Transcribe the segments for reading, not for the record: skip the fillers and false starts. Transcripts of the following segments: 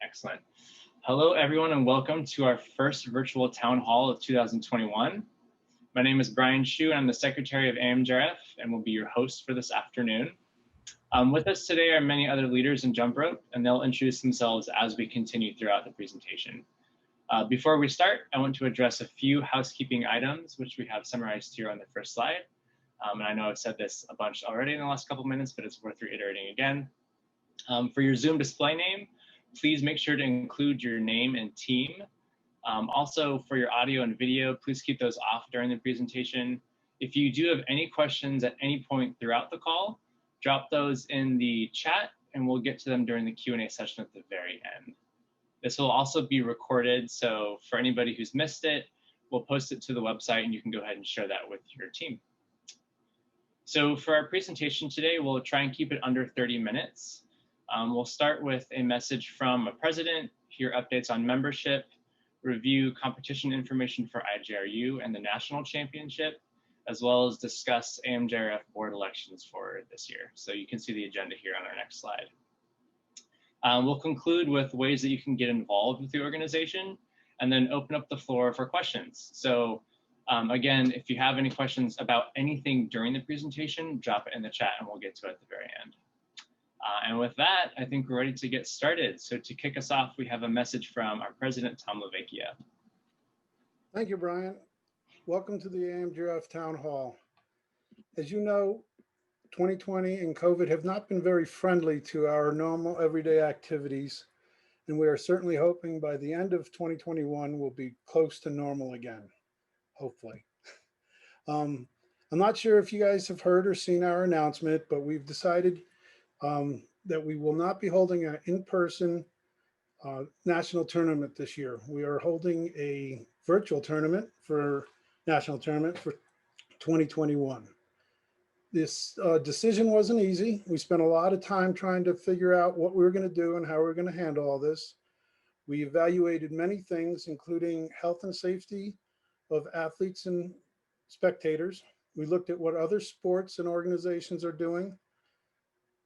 Excellent. Hello, everyone, and welcome to our first virtual town hall of 2021. My name is Brian Hsu, and I'm the Secretary of AMJRF, and will be your host for this afternoon. With us today are many other leaders in jump rope, and they'll introduce themselves as we continue throughout the presentation. Before we start, I want to address a few housekeeping items, which we have summarized here on the first slide. And I know I've said this a bunch already in the last couple minutes, but it's worth reiterating again. For your Zoom display name, please make sure to include your name and team. Also, for your audio and video, please keep those off during the presentation. If you do have any questions at any point throughout the call, drop those in the chat and we'll get to them during the Q&A session at the very end. This will also be recorded, so for anybody who's missed it, we'll post it to the website and you can go ahead and share that with your team. So for our presentation today, we'll try and keep it under 30 minutes. We'll start with a message from a president, hear updates on membership, review competition information for IJRU and the national championship, as well as discuss AMJRF board elections for this year. So you can see the agenda here on our next slide. We'll conclude with ways that you can get involved with the organization and then open up the floor for questions. So again, if you have any questions about anything during the presentation, drop it in the chat and we'll get to it at the very end. And with that, I think we're ready to get started. So to kick us off, we have a message from our president, Tomlavichia. Thank you, Brian. Welcome to the AMJRF Town Hall. As you know, 2020 and COVID have not been very friendly to our normal everyday activities, and we are certainly hoping by the end of 2021 we'll be close to normal again, hopefully. I'm not sure if you guys have heard or seen our announcement, but we've decided that we will not be holding an in-person national tournament this year. We are holding a virtual tournament for national tournament for 2021. This decision wasn't easy. We spent a lot of time trying to figure out what we were going to do and how we were going to handle all this. We evaluated many things, including health and safety of athletes and spectators. We looked at what other sports and organizations are doing.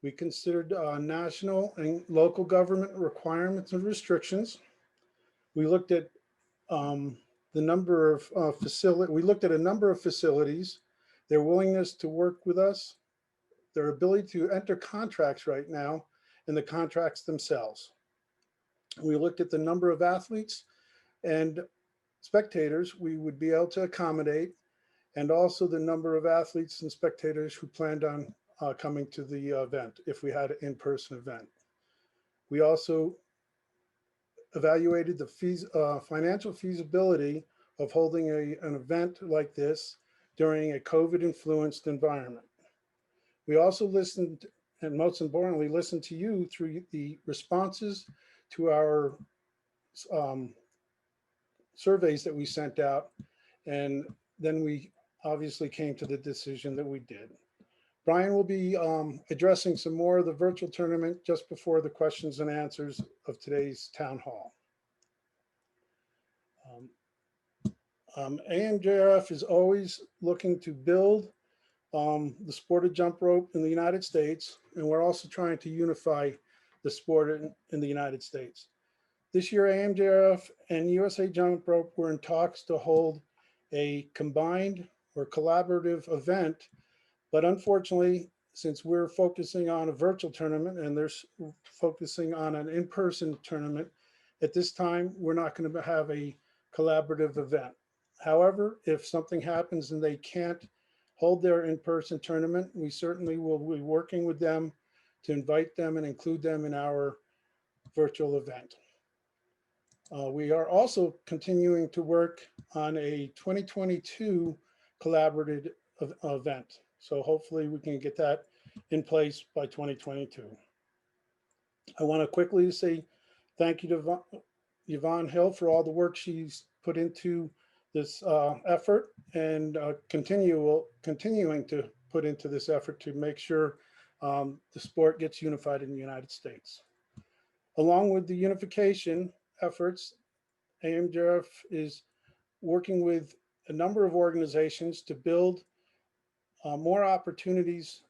We considered national and local government requirements and restrictions. We looked at the number of facilities, their willingness to work with us, their ability to enter contracts right now, and the contracts themselves. We looked at the number of athletes and spectators we would be able to accommodate, and also the number of athletes and spectators who planned on coming to the event if we had an in-person event. We also evaluated the financial feasibility of holding an event like this during a COVID-influenced environment. We also listened, and most importantly, listened to you through the responses to our surveys that we sent out, and then we obviously came to the decision that we did. Brian will be addressing some more of the virtual tournament just before the questions and answers of today's town hall. AMJRF is always looking to build the sport of jump rope in the United States, and we're also trying to unify the sport in the United States. This year, AMJRF and USA Jump Rope were in talks to hold a combined or collaborative event. But unfortunately, since we're focusing on a virtual tournament and they're focusing on an in-person tournament, at this time, we're not going to have a collaborative event. However, if something happens and they can't hold their in-person tournament, we certainly will be working with them to invite them and include them in our virtual event. We are also continuing to work on a 2022 collaborative event. So hopefully we can get that in place by 2022. I want to quickly say thank you to Yvonne Hill for all the work she's put into this effort and continuing to put into this effort to make sure the sport gets unified in the United States. Along with the unification efforts, AMJRF is working with a number of organizations to build more opportunities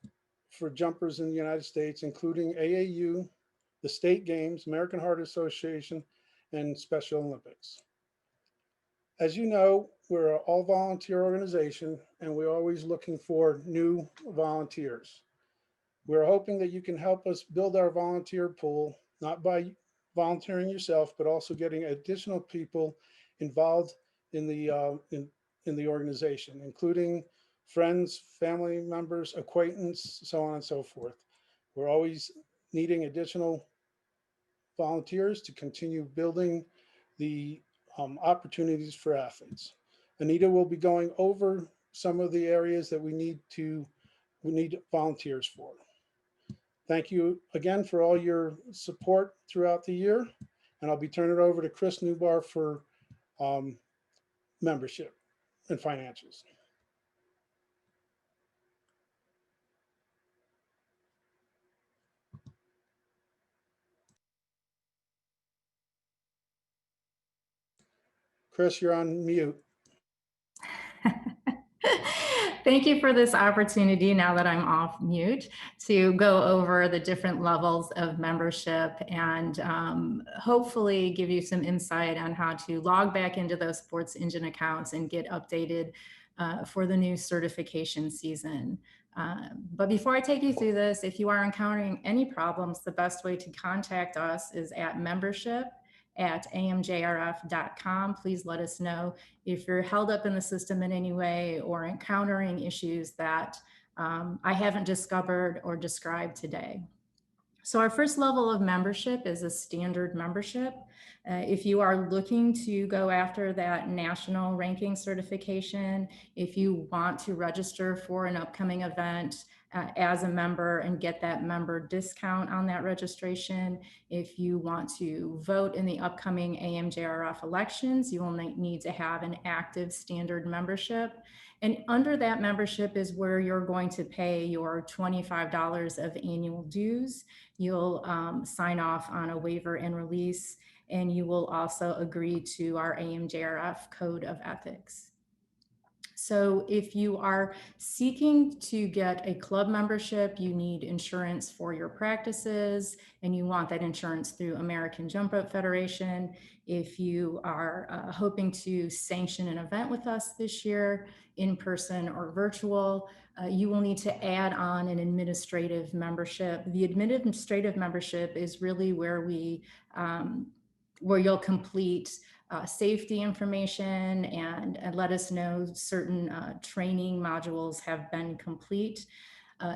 for jumpers in the United States, including AAU, the state games, American Heart Association, and Special Olympics. As you know, we're an all volunteer organization and we're always looking for new volunteers. We're hoping that you can help us build our volunteer pool, not by volunteering yourself, but also getting additional people involved in the organization, including friends, family members, acquaintance, so on and so forth. We're always needing additional volunteers to continue building the opportunities for athletes. Anita will be going over some of the areas that we need volunteers for. Thank you again for all your support throughout the year. And I'll be turning it over to Chris Newbar for membership and financials. Chris, you're on mute. Thank you for this opportunity, now that I'm off mute, to go over the different levels of membership and hopefully give you some insight on how to log back into those Sports Engine accounts and get updated for the new certification season. But before I take you through this, if you are encountering any problems, the best way to contact us is at membership@amjrf.com. Please let us know if you're held up in the system in any way or encountering issues that I haven't discovered or described today. So our first level of membership is a standard membership. If you are looking to go after that national ranking certification, if you want to register for an upcoming event as a member and get that member discount on that registration, if you want to vote in the upcoming AMJRF elections, you will need to have an active standard membership. And under that membership is where you're going to pay your $25 of annual dues. You'll sign off on a waiver and release, and you will also agree to our AMJRF Code of Ethics. So if you are seeking to get a club membership, you need insurance for your practices, and you want that insurance through American Jump Rope Federation. If you are hoping to sanction an event with us this year, in person or virtual, you will need to add on an administrative membership. The administrative membership is really where where you'll complete safety information and let us know certain training modules have been complete.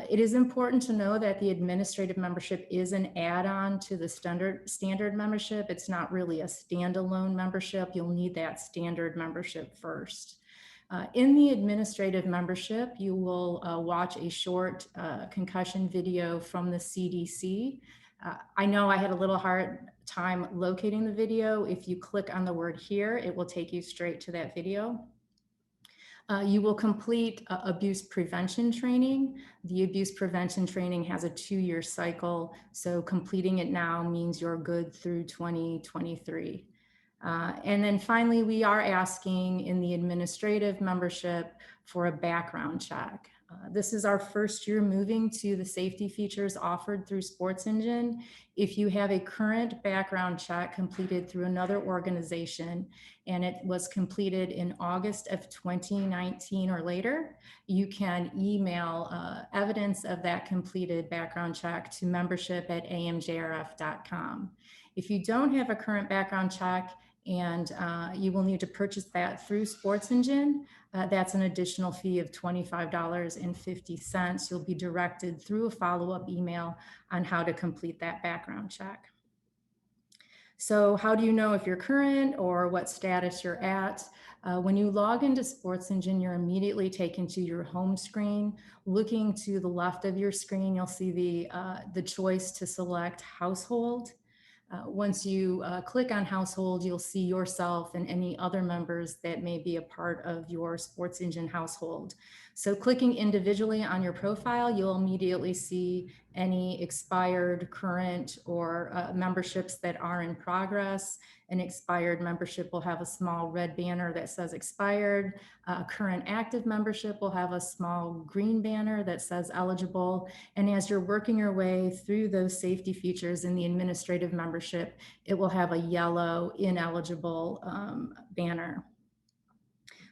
It is important to know that the administrative membership is an add-on to the standard membership. It's not really a standalone membership. You'll need that standard membership first. In the administrative membership, you will watch a short concussion video from the CDC. I know I had a little hard time locating the video. If you click on the word here, it will take you straight to that video. You will complete abuse prevention training. The abuse prevention training has a 2-year cycle, so completing it now means you're good through 2023. And then finally, we are asking in the administrative membership for a background check. This is our first year moving to the safety features offered through Sports Engine. If you have a current background check completed through another organization and it was completed in August of 2019 or later, you can email evidence of that completed background check to membership@amjrf.com. If you don't have a current background check, and you will need to purchase that through Sports Engine. That's an additional fee of $25.50. You'll be directed through a follow-up email on how to complete that background check. So how do you know if you're current or what status you're at? When you log into Sports Engine, you're immediately taken to your home screen. Looking to the left of your screen, you'll see the choice to select household. Once you click on household, you'll see yourself and any other members that may be a part of your Sports Engine household. So clicking individually on your profile, you'll immediately see any expired, current, or memberships that are in progress. An expired membership will have a small red banner that says expired. A current active membership will have a small green banner that says eligible. And as you're working your way through those safety features in the administrative membership, it will have a yellow ineligible banner.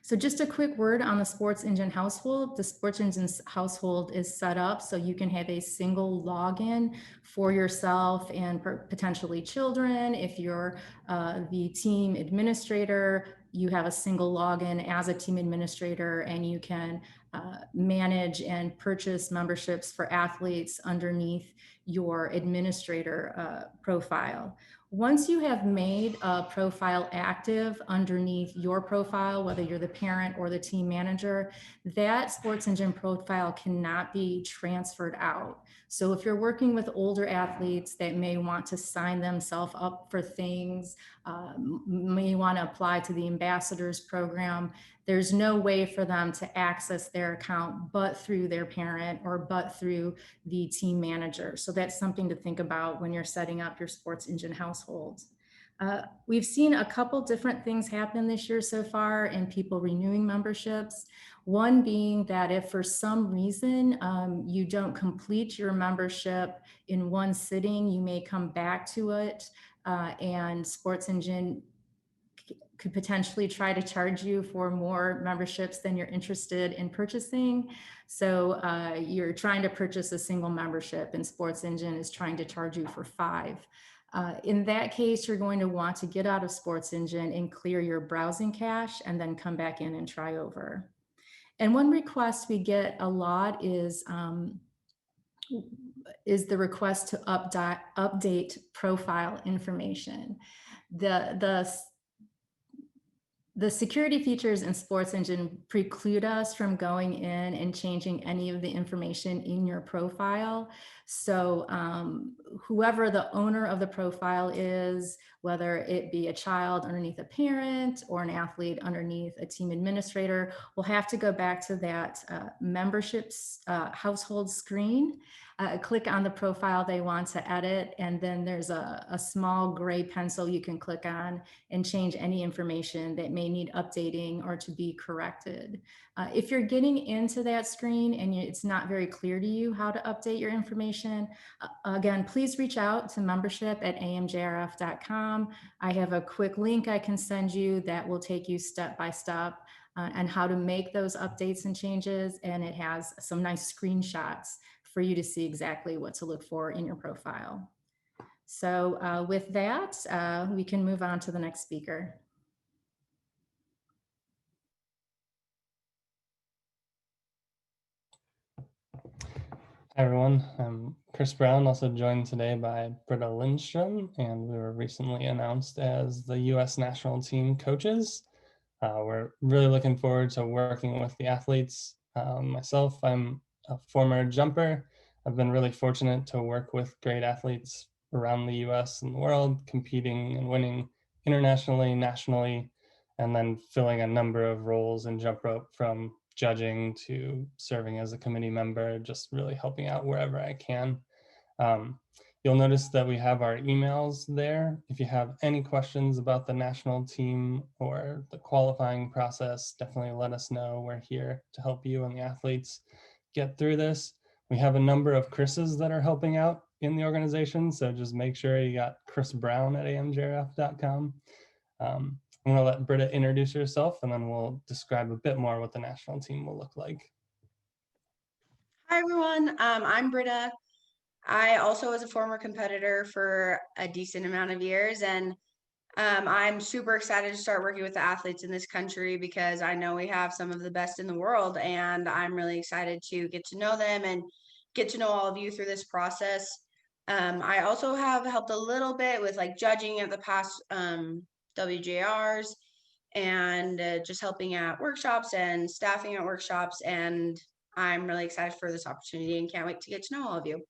So just a quick word on the Sports Engine household. The Sports Engine household is set up so you can have a single login for yourself and potentially children. If you're the team administrator, you have a single login as a team administrator, and you can manage and purchase memberships for athletes underneath your administrator profile. Once you have made a profile active underneath your profile, whether you're the parent or the team manager, that Sports Engine profile cannot be transferred out. So if you're working with older athletes that may want to sign themselves up for things, may want to apply to the ambassadors program, there's no way for them to access their account but through their parent or but through the team manager. So that's something to think about when you're setting up your Sports Engine household. We've seen a couple different things happen this year so far in people renewing memberships. One being that if for some reason you don't complete your membership in one sitting, you may come back to it and Sports Engine could potentially try to charge you for more memberships than you're interested in purchasing. So you're trying to purchase a single membership and Sports Engine is trying to charge you for 5. In that case, you're going to want to get out of Sports Engine and clear your browsing cache and then come back in and try over. And one request we get a lot is the request to update profile information. The security features in Sports Engine preclude us from going in and changing any of the information in your profile. So whoever the owner of the profile is, whether it be a child underneath a parent or an athlete underneath a team administrator, will have to go back to that memberships household screen, click on the profile they want to edit, and then there's a small gray pencil you can click on and change any information that may need updating or to be corrected. If you're getting into that screen and it's not very clear to you how to update your information, again, please reach out to membership@amjrf.com. I have a quick link I can send you that will take you step by step on how to make those updates and changes. And it has some nice screenshots for you to see exactly what to look for in your profile. So with that, we can move on to the next speaker. Hi everyone, I'm Chris Brown, also joined today by Britta Lindstrom, and we were recently announced as the U.S. national team coaches. We're really looking forward to working with the athletes. Myself, I'm a former jumper. I've been really fortunate to work with great athletes around the U.S. and the world, competing and winning internationally, nationally, and then filling a number of roles in jump rope, from judging to serving as a committee member, just really helping out wherever I can. You'll notice that we have our emails there. If you have any questions about the national team or the qualifying process, definitely let us know. We're here to help you and the athletes get through this. We have a number of Chris's that are helping out in the organization, so just make sure you got Chris Brown at AMJRF.com. I'm going to let Britta introduce herself, and then we'll describe a bit more what the national team will look like. Hi, everyone. I'm Britta. I also was a former competitor for a decent amount of years, and I'm super excited to start working with the athletes in this country because I know we have some of the best in the world, and I'm really excited to get to know them and get to know all of you through this process. I also have helped a little bit with like judging at the past WJRs and just helping at workshops and staffing at workshops, and I'm really excited for this opportunity and can't wait to get to know all of you.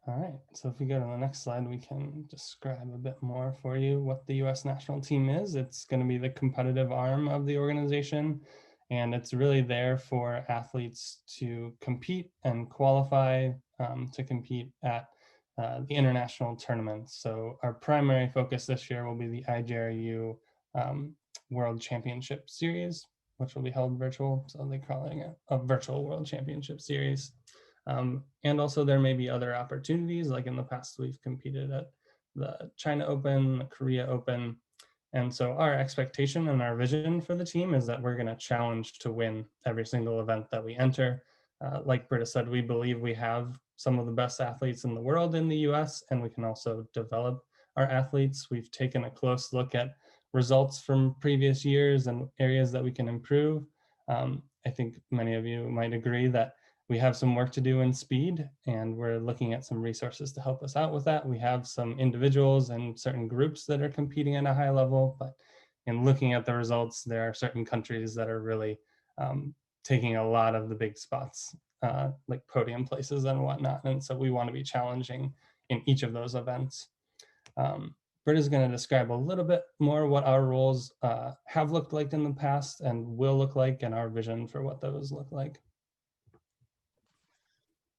All right, so if we go to the next slide, we can describe a bit more for you what the U.S. national team is. It's going to be the competitive arm of the organization, And it's really there for athletes to compete and qualify to compete at the international tournaments. So our primary focus this year will be the IJRU World Championship Series, which will be held virtual. So they're calling it a virtual World Championship Series. And also there may be other opportunities, like in the past we've competed at the China Open, the Korea Open. And so our expectation and our vision for the team is that we're going to challenge to win every single event that we enter. Like Britta said, we believe we have some of the best athletes in the world in the US, and we can also develop our athletes. We've taken a close look at results from previous years and areas that we can improve. I think many of you might agree that we have some work to do in speed, and we're looking at some resources to help us out with that. We have some individuals and certain groups that are competing at a high level, but in looking at the results, there are certain countries that are really taking a lot of the big spots, like podium places and whatnot. And so we want to be challenging in each of those events. Britt is going to describe a little bit more what our roles have looked like in the past and will look like, and our vision for what those look like.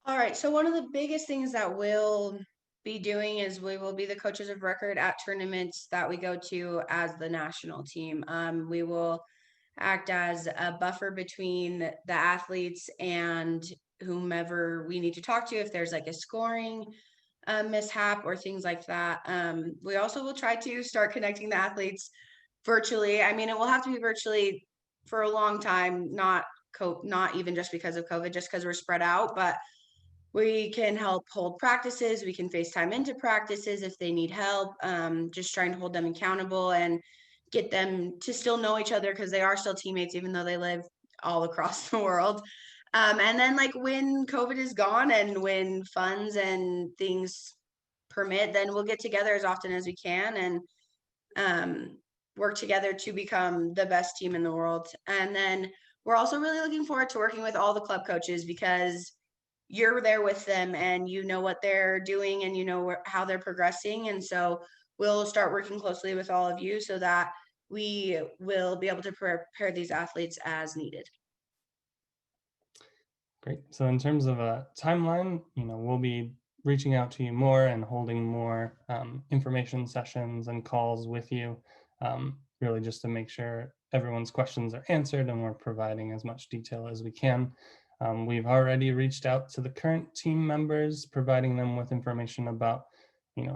All right, so one of the biggest things that we'll be doing is we will be the coaches of record at tournaments that we go to as the national team. We will act as a buffer between the athletes and whomever we need to talk to if there's like a scoring mishap or things like that. We also will try to start connecting the athletes virtually. I mean, it will have to be virtually for a long time, not even just because of COVID, just because we're spread out, but we can help hold practices. We can FaceTime into practices if they need help, just trying to hold them accountable and get them to still know each other, because they are still teammates, even though they live all across the world. And then like when COVID is gone and when funds and things permit, then we'll get together as often as we can and work together to become the best team in the world. And then we're also really looking forward to working with all the club coaches, because you're there with them and you know what they're doing and you know how they're progressing. And so we'll start working closely with all of you so that we will be able to prepare these athletes as needed. Great. So in terms of a timeline, we'll be reaching out to you more and holding more information sessions and calls with you, really just to make sure everyone's questions are answered and we're providing as much detail as we can. We've already reached out to the current team members, providing them with information about,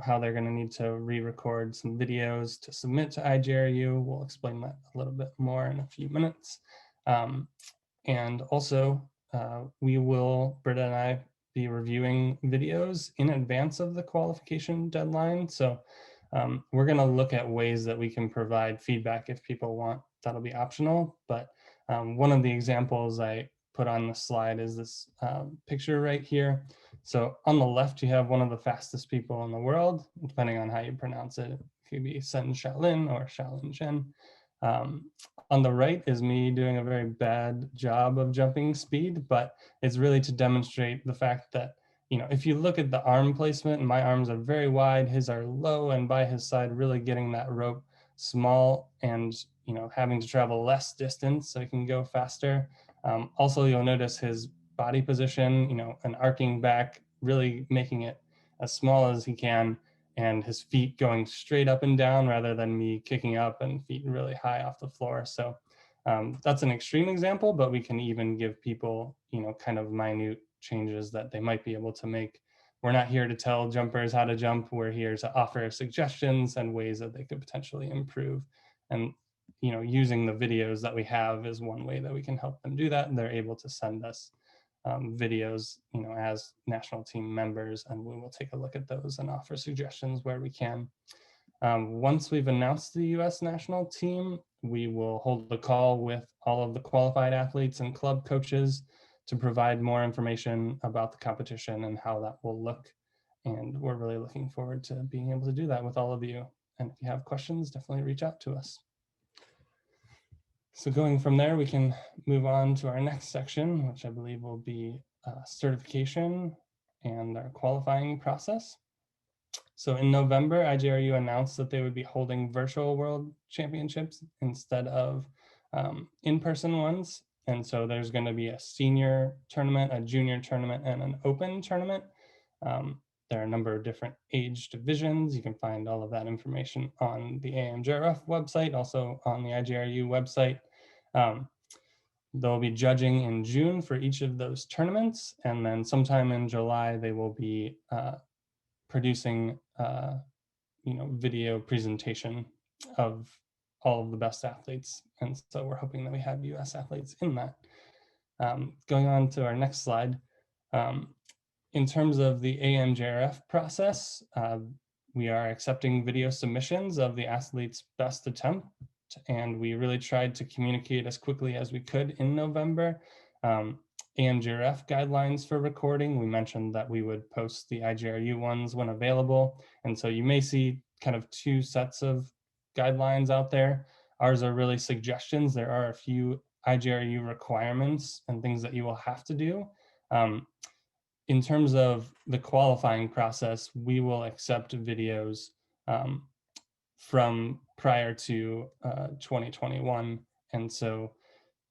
how they're going to need to re-record some videos to submit to IJRU. We'll explain that a little bit more in a few minutes. And also, Britta and I, be reviewing videos in advance of the qualification deadline. So we're going to look at ways that we can provide feedback if people want. That'll be optional. But one of the examples I put on the slide is this picture right here. So on the left, you have one of the fastest people in the world, depending on how you pronounce it. It could be Sen Shaolin or Shaolin Chen. On the right is me doing a very bad job of jumping speed, but it's really to demonstrate the fact that, if you look at the arm placement, and my arms are very wide, his are low, and by his side, really getting that rope small and, having to travel less distance so he can go faster. Also, you'll notice his body position, an arcing back, really making it as small as he can, and his feet going straight up and down rather than me kicking up and feet really high off the floor. So that's an extreme example, but we can even give people, kind of minute changes that they might be able to make. We're not here to tell jumpers how to jump. We're here to offer suggestions and ways that they could potentially improve. And using the videos that we have is one way that we can help them do that. And they're able to send us videos, as national team members, and we will take a look at those and offer suggestions where we can. Once we've announced the US national team, we will hold a call with all of the qualified athletes and club coaches to provide more information about the competition and how that will look. And we're really looking forward to being able to do that with all of you. And if you have questions, definitely reach out to us. So going from there, we can move on to our next section, which I believe will be certification and our qualifying process. So in November, IJRU announced that they would be holding virtual world championships instead of in-person ones. And so there's going to be a senior tournament, a junior tournament, and an open tournament. There are a number of different age divisions. You can find all of that information on the AMJRF website, also on the IJRU website. They'll be judging in June for each of those tournaments, and then sometime in July they will be producing video presentation of all of the best athletes. And so we're hoping that we have US athletes in that. Going on to our next slide. In terms of the AMJRF process, we are accepting video submissions of the athlete's best attempt, and we really tried to communicate as quickly as we could in November. AMJRF guidelines for recording, we mentioned that we would post the IJRU ones when available, and so you may see kind of two sets of guidelines out there. Ours are really suggestions. There are a few IJRU requirements and things that you will have to do. In terms of the qualifying process, we will accept videos from prior to 2021. And so,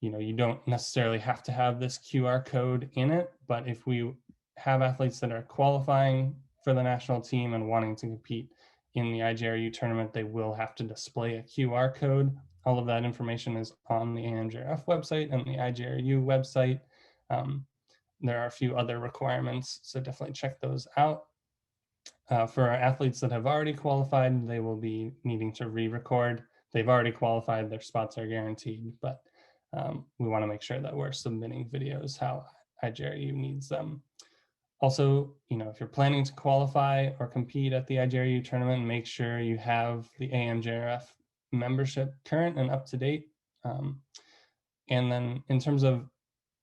you don't necessarily have to have this QR code in it, but if we have athletes that are qualifying for the national team and wanting to compete in the IJRU tournament, they will have to display a QR code. All of that information is on the AMJRF website and the IJRU website. There are a few other requirements, so definitely check those out. For our athletes that have already qualified, they will be needing to re-record. They've already qualified, their spots are guaranteed, but we want to make sure that we're submitting videos how IJRU needs them. Also, if you're planning to qualify or compete at the IJRU tournament, make sure you have the AMJRF membership current and up to date. And then in terms of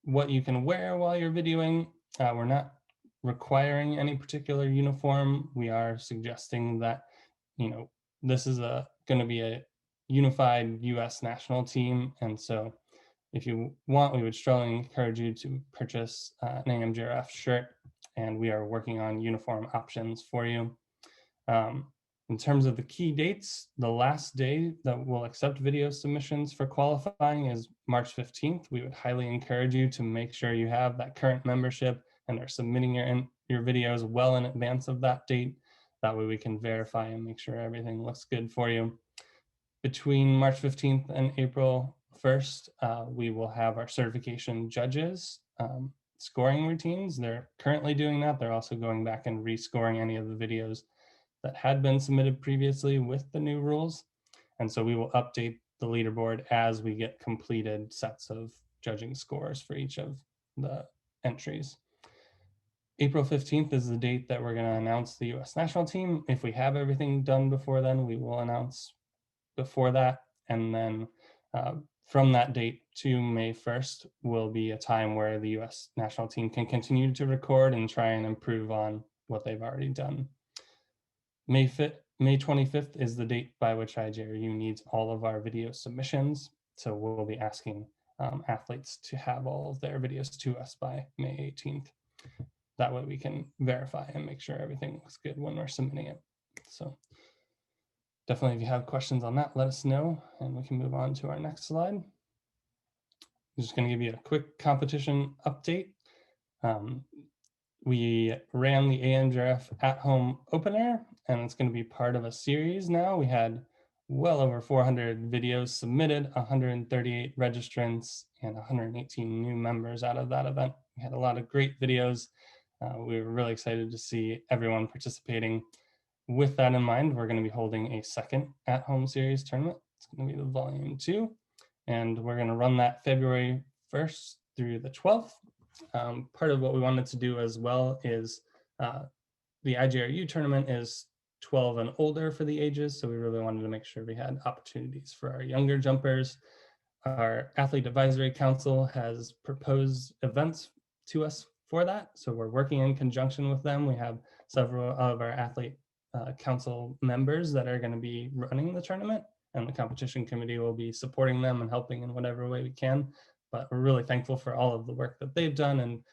what you can wear while you're videoing, we're not requiring any particular uniform. We are suggesting that, this is going to be a unified US national team. And so if you want, we would strongly encourage you to purchase an AMJRF shirt, and we are working on uniform options for you. In terms of the key dates, the last day that we'll accept video submissions for qualifying is March 15th. We would highly encourage you to make sure you have that current membership and are submitting your videos well in advance of that date. That way we can verify and make sure everything looks good for you. Between March 15th and April 1st, we will have our certification judges scoring routines. They're currently doing that. They're also going back and rescoring any of the videos that had been submitted previously with the new rules. And so we will update the leaderboard as we get completed sets of judging scores for each of the entries. April 15th is the date that we're going to announce the US national team. If we have everything done before then, we will announce before that. And then from that date to May 1st will be a time where the US national team can continue to record and try and improve on what they've already done. May 25th is the date by which IJRU needs all of our video submissions. So we'll be asking athletes to have all of their videos to us by May 18th. That way we can verify and make sure everything looks good when we're submitting it. So definitely if you have questions on that, let us know and we can move on to our next slide. I'm just going to give you a quick competition update. We ran the AMJRF at-home opener, and it's going to be part of a series now. We had well over 400 videos submitted, 138 registrants, and 118 new members out of that event. We had a lot of great videos. We were really excited to see everyone participating. With that in mind, we're going to be holding a second at-home series tournament. It's going to be the volume 2, and we're going to run that February 1st through the 12th. Part of what we wanted to do as well is the IJRU tournament is 12 and older for the ages, so we really wanted to make sure we had opportunities for our younger jumpers. Our Athlete Advisory Council has proposed events to us for that, so we're working in conjunction with them. We have several of our Athlete Council members that are going to be running the tournament, and the competition committee will be supporting them and helping in whatever way we can. But we're really thankful for all of the work that they've done and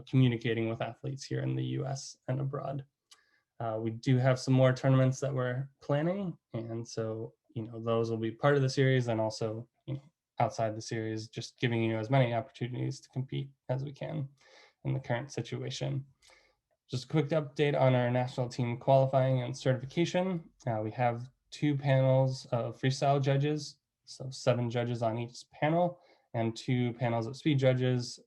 communicating with athletes here in the US and abroad. We do have some more tournaments that we're planning, and so those will be part of the series, and also outside the series, just giving you as many opportunities to compete as we can in the current situation. Just a quick update on our national team qualifying and certification. We have 2 panels of freestyle judges, so 7 judges on each panel, and 2 panels of speed judges.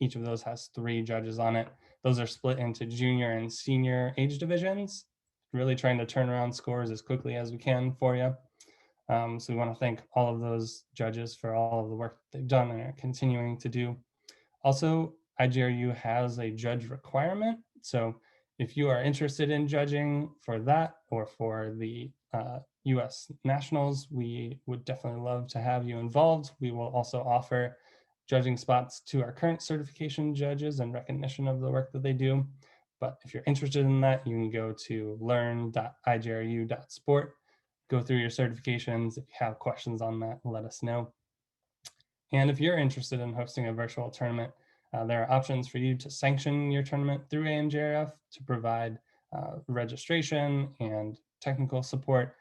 Each of those has 3 judges on it. Those are split into junior and senior age divisions, really trying to turn around scores as quickly as we can for you. So we want to thank all of those judges for all of the work they've done and are continuing to do. Also, IJRU has a judge requirement. So if you are interested in judging for that or for the US Nationals, we would definitely love to have you involved. We will also offer judging spots to our current certification judges and recognition of the work that they do. But if you're interested in that, you can go to learn.ijru.sport, go through your certifications. If you have questions on that, let us know. And if you're interested in hosting a virtual tournament, there are options for you to sanction your tournament through AMJRF to provide registration and technical support.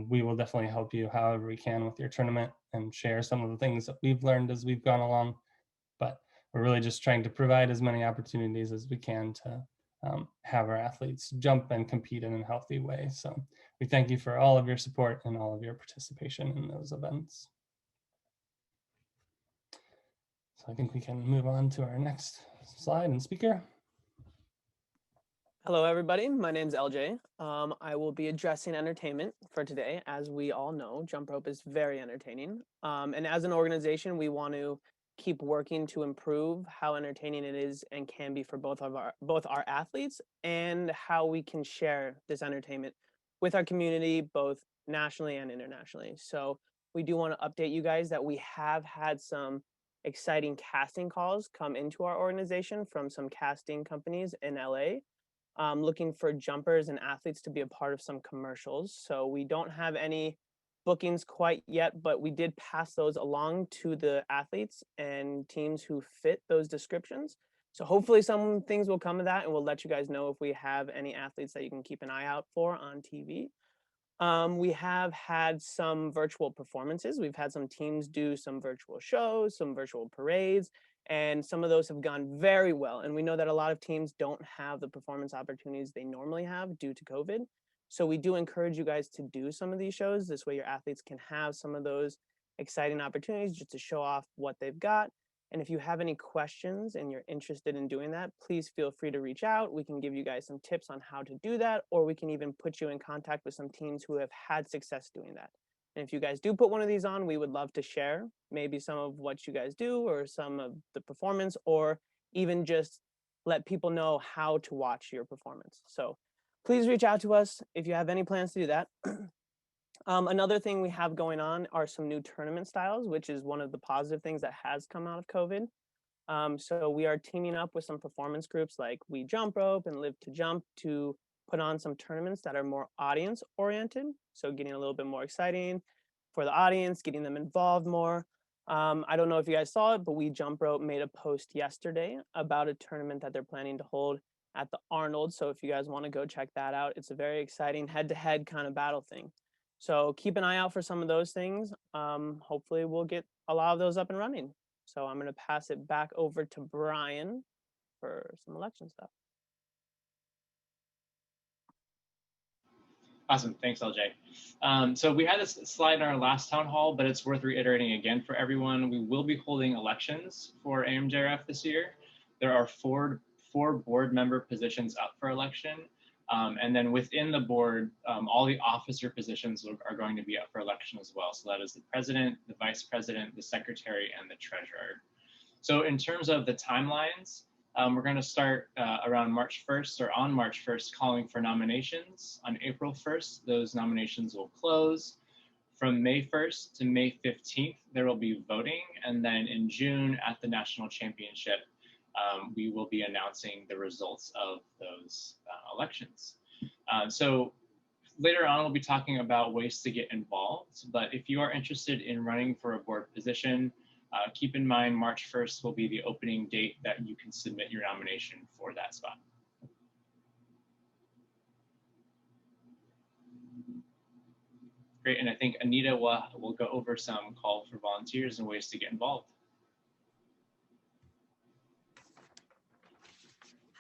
We will definitely help you however we can with your tournament and share some of the things that we've learned as we've gone along. But we're really just trying to provide as many opportunities as we can to have our athletes jump and compete in a healthy way. So we thank you for all of your support and all of your participation in those events. So I think we can move on to our next slide and speaker. Hello, everybody. My name's LJ. I will be addressing entertainment for today. As we all know, jump rope is very entertaining. And as an organization, we want to keep working to improve how entertaining it is and can be for both our athletes, and how we can share this entertainment with our community, both nationally and internationally. So we do want to update you guys that we have had some exciting casting calls come into our organization from some casting companies in LA, looking for jumpers and athletes to be a part of some commercials. So we don't have any bookings quite yet, but we did pass those along to the athletes and teams who fit those descriptions. So hopefully some things will come of that, and we'll let you guys know if we have any athletes that you can keep an eye out for on TV. We have had some virtual performances. We've had some teams do some virtual shows, some virtual parades, and some of those have gone very well. And we know that a lot of teams don't have the performance opportunities they normally have due to COVID. So we do encourage you guys to do some of these shows. This way your athletes can have some of those exciting opportunities just to show off what they've got. And if you have any questions and you're interested in doing that, please feel free to reach out. We can give you guys some tips on how to do that, or we can even put you in contact with some teams who have had success doing that. And if you guys do put one of these on, we would love to share maybe some of what you guys do or some of the performance, or even just let people know how to watch your performance. So please reach out to us if you have any plans to do that. Another thing we have going on are some new tournament styles, which is one of the positive things that has come out of COVID. So we are teaming up with some performance groups like We Jump Rope and Live to Jump to put on some tournaments that are more audience oriented. So getting a little bit more exciting for the audience, getting them involved more. I don't know if you guys saw it, but We Jump Rope made a post yesterday about a tournament that they're planning to hold at the Arnold. So if you guys want to go check that out, it's a very exciting head-to-head kind of battle thing. So keep an eye out for some of those things. Hopefully we'll get a lot of those up and running. So I'm going to pass it back over to Brian for some election stuff. Awesome, thanks LJ. So we had this slide in our last town hall, but it's worth reiterating again for everyone. We will be holding elections for AMJRF this year. There are four board member positions up for election. And then within the board, all the officer positions are going to be up for election as well. So that is the president, the vice president, the secretary, and the treasurer. So in terms of the timelines, we're going to start around March 1st or on March 1st calling for nominations. On April 1st, those nominations will close. From May 1st to May 15th, there will be voting. And then in June at the national championship, we will be announcing the results of those elections. So later on, we'll be talking about ways to get involved. But if you are interested in running for a board position, keep in mind March 1st will be the opening date that you can submit your nomination for that spot. Great. Great, and I think Anita will go over some call for volunteers and ways to get involved.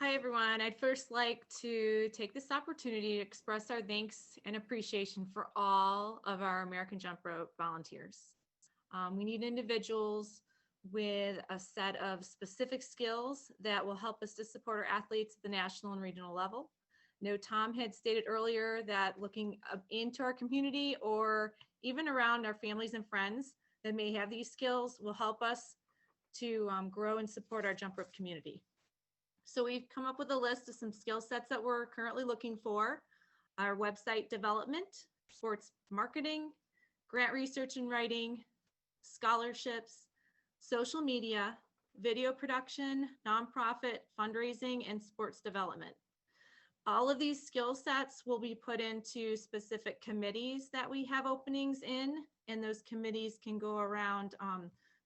Hi, everyone. I'd first like to take this opportunity to express our thanks and appreciation for all of our American Jump Rope volunteers. We need individuals with a set of specific skills that will help us to support our athletes at the national and regional level. No, Tom had stated earlier that looking into our community or even around our families and friends that may have these skills will help us to grow and support our jump rope community. So we've come up with a list of some skill sets that we're currently looking for: our website development, sports marketing, grant research and writing, scholarships, social media, video production, nonprofit fundraising, and sports development. All of these skill sets will be put into specific committees that we have openings in, and those committees can go around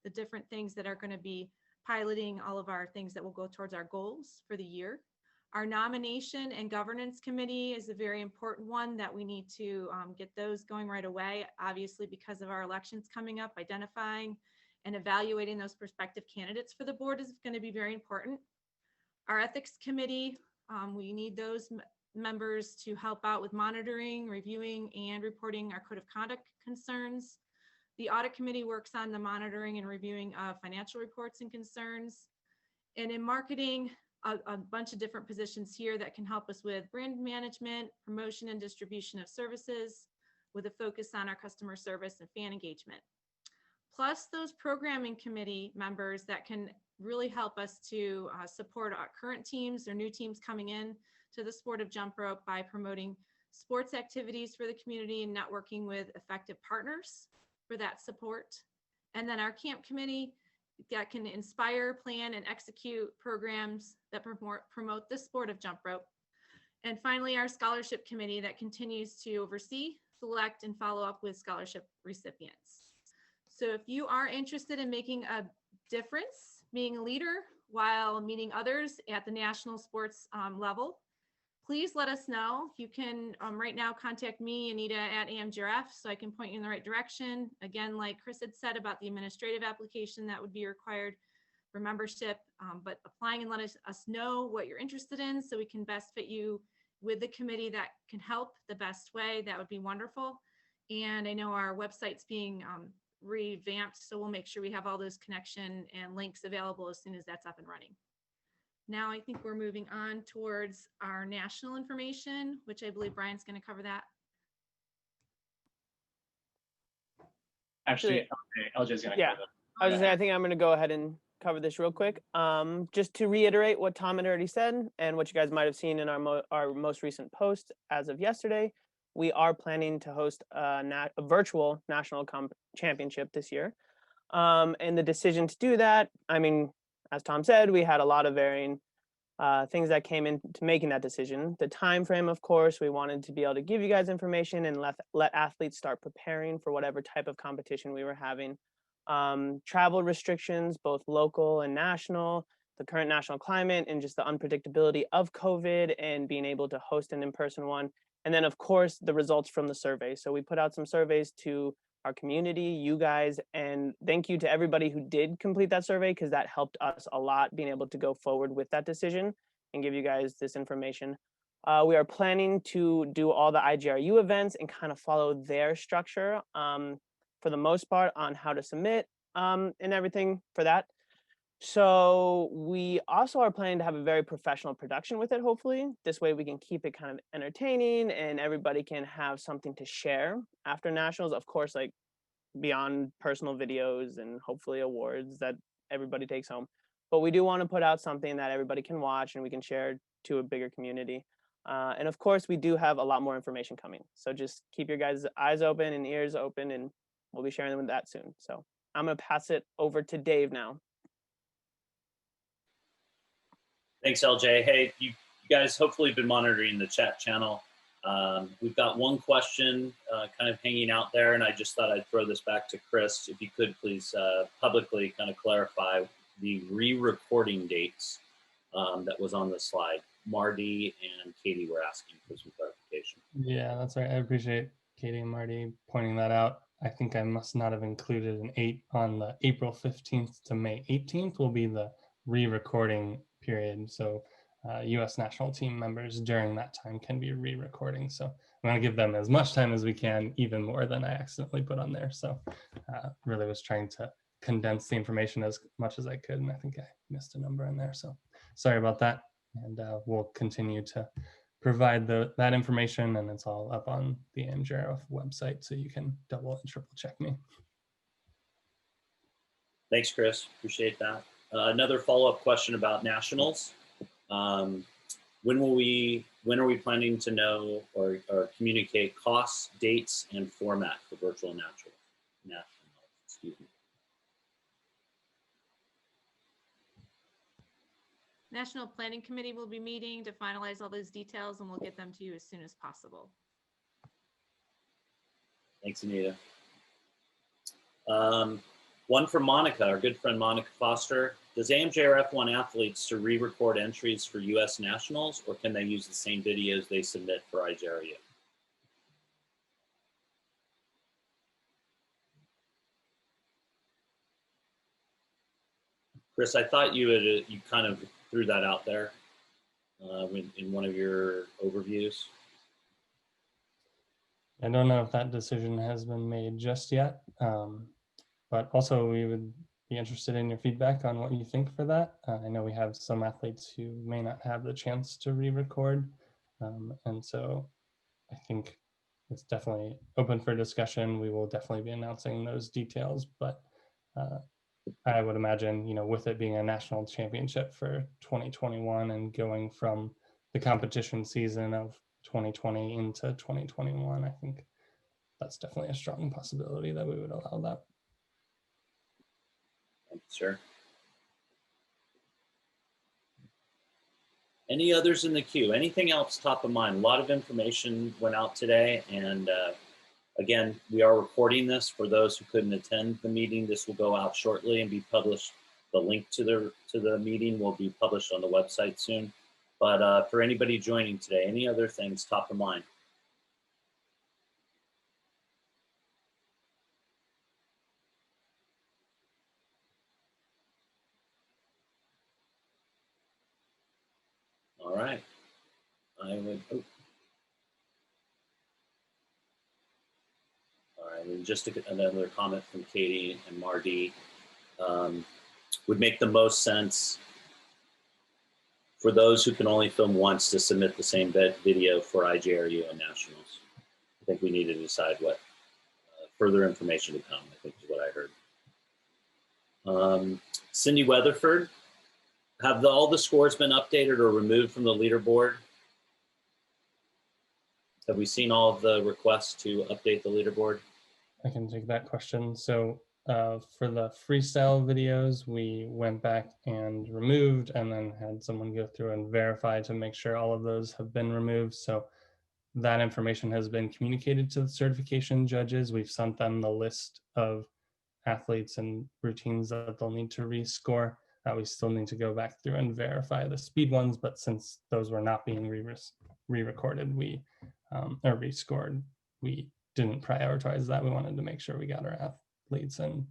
the different things that are going to be piloting all of our things that will go towards our goals for the year. Our nomination and governance committee is a very important one that we need to get those going right away. Obviously, because of our elections coming up, identifying and evaluating those prospective candidates for the board is going to be very important. Our ethics committee, we need those members to help out with monitoring, reviewing, and reporting our code of conduct concerns. The audit committee works on the monitoring and reviewing of financial reports and concerns. And in marketing, a bunch of different positions here that can help us with brand management, promotion and distribution of services, with a focus on our customer service and fan engagement. Plus those programming committee members that can really help us to support our current teams or new teams coming in to the sport of jump rope by promoting sports activities for the community and networking with effective partners for that support. And then our camp committee that can inspire, plan, and execute programs that promote the sport of jump rope. And finally, our scholarship committee that continues to oversee, select, and follow up with scholarship recipients. So if you are interested in making a difference, being a leader while meeting others at the national sports level, please let us know. You can right now contact me, Anita, at AMJRF, so I can point you in the right direction. Again, like Chris had said about the administrative application that would be required for membership, but applying and let us know what you're interested in so we can best fit you with the committee that can help the best way. That would be wonderful. And I know our website's being revamped, so we'll make sure we have all those connection and links available as soon as that's up and running. Now I think we're moving on towards our national information, which I believe Brian's going to cover that. Actually, LJ's going to cover that. I was just saying, I think I'm going to go ahead and cover this real quick. Just to reiterate what Tom had already said and what you guys might have seen in our most recent post as of yesterday, we are planning to host a virtual national championship this year. And the decision to do that, I mean, as Tom said, we had a lot of varying things that came into making that decision. The time frame, of course, we wanted to be able to give you guys information and let athletes start preparing for whatever type of competition we were having. Travel restrictions, both local and national, the current national climate, and just the unpredictability of COVID and being able to host an in-person one. And then, of course, the results from the survey. So we put out some surveys to our community, you guys, and thank you to everybody who did complete that survey, because that helped us a lot being able to go forward with that decision and give you guys this information. We are planning to do all the IJRU events and kind of follow their structure for the most part on how to submit and everything for that. So we also are planning to have a very professional production with it, hopefully. This way we can keep it kind of entertaining and everybody can have something to share after nationals, of course, like beyond personal videos and hopefully awards that everybody takes home. But we do want to put out something that everybody can watch and we can share to a bigger community. And of course, we do have a lot more information coming. So just keep your guys' eyes open and ears open, and we'll be sharing them with that soon. So I'm going to pass it over to Dave now. Thanks, LJ. Hey, you guys hopefully been monitoring the chat channel. We've got one question kind of hanging out there, and I just thought I'd throw this back to Chris. If you could please publicly kind of clarify the re-recording dates that was on the slide. Marty and Katie were asking for some clarification. Yeah, that's right. I appreciate Katie and Marty pointing that out. I think I must not have included an 8 on the April 15th to May 18th will be the re-recording period. So US national team members during that time can be re-recording. So I'm going to give them as much time as we can, even more than I accidentally put on there. So really was trying to condense the information as much as I could, and I think I missed a number in there. So sorry about that. And we'll continue to provide that information, and it's all up on the AMJRF website, so you can double and triple check me. Thanks, Chris. Appreciate that. Another follow-up question about nationals. When are we planning to know or communicate costs, dates, and format for virtual nationals? Excuse me. National Planning Committee will be meeting to finalize all those details, and we'll get them to you as soon as possible. Thanks, Anita. One from Monica, our good friend Monica Foster. Does AMJRF want athletes to re-record entries for US nationals, or can they use the same videos they submit for IJRU? Chris, I thought you kind of threw that out there in one of your overviews. I don't know if that decision has been made just yet, but also we would be interested in your feedback on what you think for that. I know we have some athletes who may not have the chance to re-record, and so I think it's definitely open for discussion. We will definitely be announcing those details, but I would imagine, with it being a national championship for 2021 and going from the competition season of 2020 into 2021, I think that's definitely a strong possibility that we would allow that. Sure. Any others in the queue? Anything else top of mind? A lot of information went out today, and again, we are recording this for those who couldn't attend the meeting. This will go out shortly and be published. The link to the meeting will be published on the website soon. But for anybody joining today, any other things top of mind? All right. All right, and just another comment from Katie and Marty. Would make the most sense for those who can only film once to submit the same video for IJRU and nationals. I think we need to decide what further information to come, I think is what I heard. Cindy Weatherford, have all the scores been updated or removed from the leaderboard? Have we seen all of the requests to update the leaderboard? I can take that question. So for the freestyle videos, we went back and removed and then had someone go through and verify to make sure all of those have been removed. So that information has been communicated to the certification judges. We've sent them the list of athletes and routines that they'll need to rescore. We still need to go back through and verify the speed ones, but since those were not being re-recorded, or rescored, we didn't prioritize that. We wanted to make sure we got our athletes and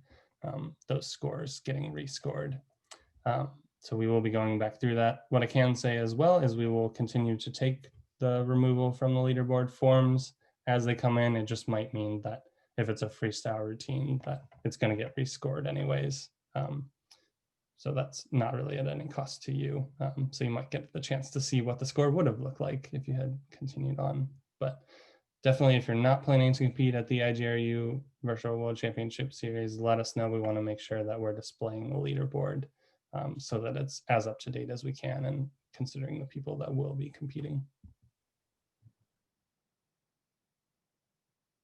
those scores getting rescored. So we will be going back through that. What I can say as well is we will continue to take the removal from the leaderboard forms as they come in. It just might mean that if it's a freestyle routine, that it's going to get rescored anyways. So that's not really at any cost to you. So you might get the chance to see what the score would have looked like if you had continued on. But definitely, if you're not planning to compete at the IJRU Virtual World Championship Series, let us know. We want to make sure that we're displaying the leaderboard so that it's as up to date as we can and considering the people that will be competing.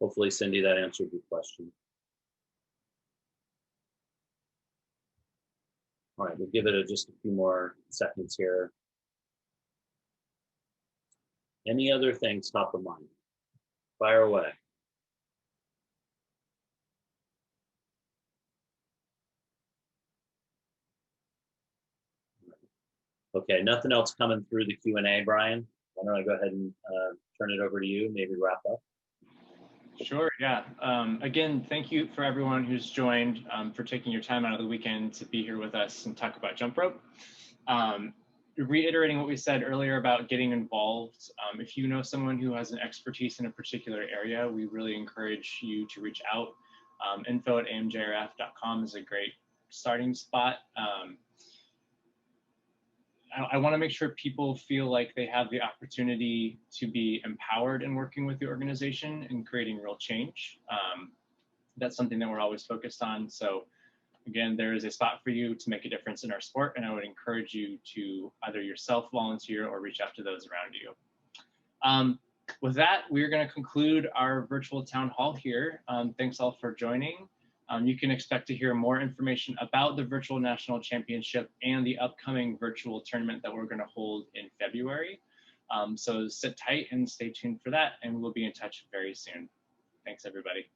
Hopefully, Cindy, that answered your question. All right, we'll give it just a few more seconds here. Any other things top of mind? Fire away. Okay, nothing else coming through the Q&A, Brian. Why don't I go ahead and turn it over to you, maybe wrap up? Sure, yeah. Again, thank you for everyone who's joined, for taking your time out of the weekend to be here with us and talk about jump rope. Reiterating what we said earlier about getting involved, if you know someone who has an expertise in a particular area, we really encourage you to reach out. info@amjrf.com is a great starting spot. I want to make sure people feel like they have the opportunity to be empowered in working with the organization and creating real change. That's something that we're always focused on. So again, there is a spot for you to make a difference in our sport, and I would encourage you to either yourself volunteer or reach out to those around you. With that, we're going to conclude our virtual town hall here. Thanks all for joining. You can expect to hear more information about the Virtual National Championship and the upcoming virtual tournament that we're going to hold in February. So sit tight and stay tuned for that, and we'll be in touch very soon. Thanks, everybody.